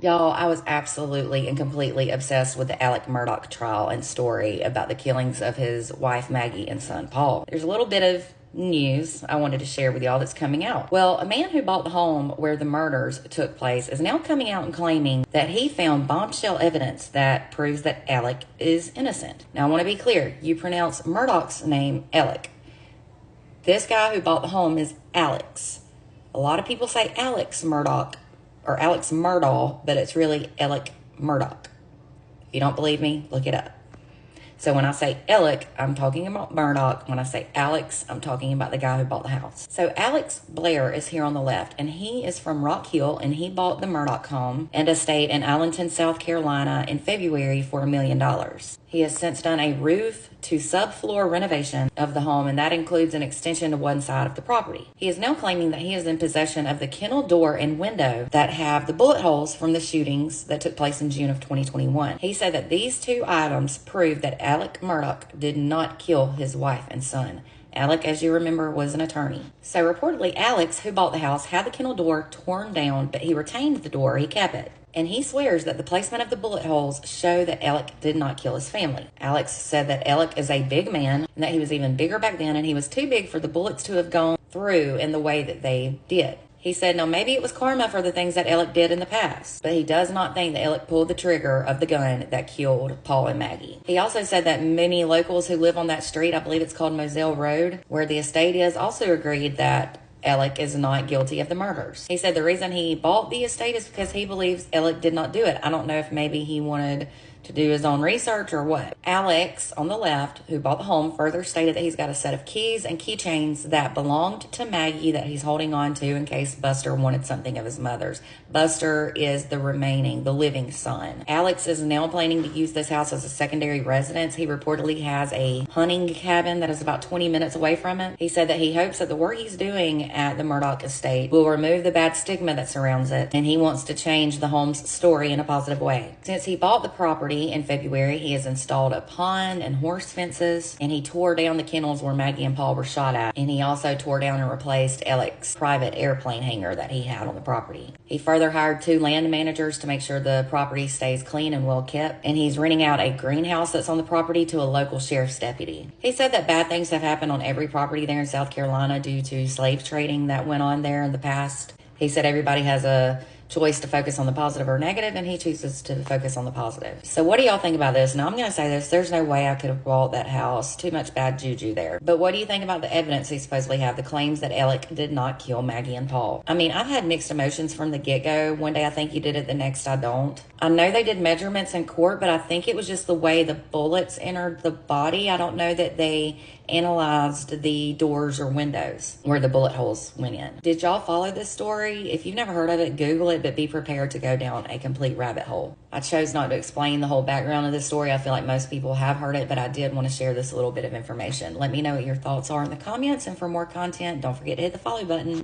Y'all, I was absolutely and completely obsessed with the Alec Murdaugh trial and story about the killings of his wife Maggie and son Paul. There's a little bit of news I wanted to share with y'all that's coming out. Well, a man who bought the home where the murders took place is now coming out and claiming that he found bombshell evidence that proves that Alec is innocent. Now, I want to be clear. You pronounce Murdaugh's name Alec. This guy who bought the home is Alex. A lot of people say Alex Murdaugh or Alex Murdaugh, but it's really Alec Murdaugh. If you don't believe me, look it up. So when I say Alec, I'm talking about Murdaugh. When I say Alex, I'm talking about the guy who bought the house. So Alex Blair is here on the left, and he is from Rock Hill, and he bought the Murdaugh home and estate in Allenton, South Carolina in February for $1 million. He has since done a roof to subfloor renovation of the home, and that includes an extension to one side of the property. He is now claiming that he is in possession of the kennel door and window that have the bullet holes from the shootings that took place in June of 2021. He said that these two items prove that Alec Murdaugh did not kill his wife and son. Alec, as you remember, was an attorney. So reportedly, Alex, who bought the house, had the kennel door torn down, but he retained the door. He kept it. And he swears that the placement of the bullet holes show that Alec did not kill his family. Alex said that Alec is a big man and that he was even bigger back then, and he was too big for the bullets to have gone through in the way that they did. He said, no, maybe it was karma for the things that Alec did in the past, but he does not think that Alec pulled the trigger of the gun that killed Paul and Maggie. He also said that many locals who live on that street, I believe it's called Moselle Road, where the estate is, also agreed that Alec is not guilty of the murders. He said the reason he bought the estate is because he believes Alec did not do it. I don't know if maybe he wanted to do his own research or what. Alex, on the left, who bought the home, further stated that he's got a set of keys and keychains that belonged to Maggie that he's holding on to in case Buster wanted something of his mother's. Buster is the living son. Alex is now planning to use this house as a secondary residence. He reportedly has a hunting cabin that is about 20 minutes away from it. He said that he hopes that the work he's doing at the Murdaugh estate will remove the bad stigma that surrounds it, and he wants to change the home's story in a positive way. Since he bought the property in February, he has installed a pond and horse fences, and he tore down the kennels where Maggie and Paul were shot at, and he also tore down and replaced Alec's private airplane hangar that he had on the property. He further hired 2 land managers to make sure the property stays clean and well kept, and he's renting out a greenhouse that's on the property to a local sheriff's deputy. He said that bad things have happened on every property there in South Carolina due to slave trading that went on there in the past. He said everybody has a choice to focus on the positive or negative, and he chooses to focus on the positive. So what do y'all think about this? Now, I'm going to say this. There's no way I could have bought that house. Too much bad juju there. But what do you think about the evidence he supposedly have, the claims that Alec did not kill Maggie and Paul? I mean, I've had mixed emotions from the get-go. One day I think he did it, the next I don't. I know they did measurements in court, but I think it was just the way the bullets entered the body. I don't know that they analyzed the doors or windows where the bullet holes went in. Did y'all follow this story? If you've never heard of it, Google it, but be prepared to go down a complete rabbit hole. I chose not to explain the whole background of this story. I feel like most people have heard it, but I did want to share this little bit of information. Let me know what your thoughts are in the comments, and for more content, don't forget to hit the follow button.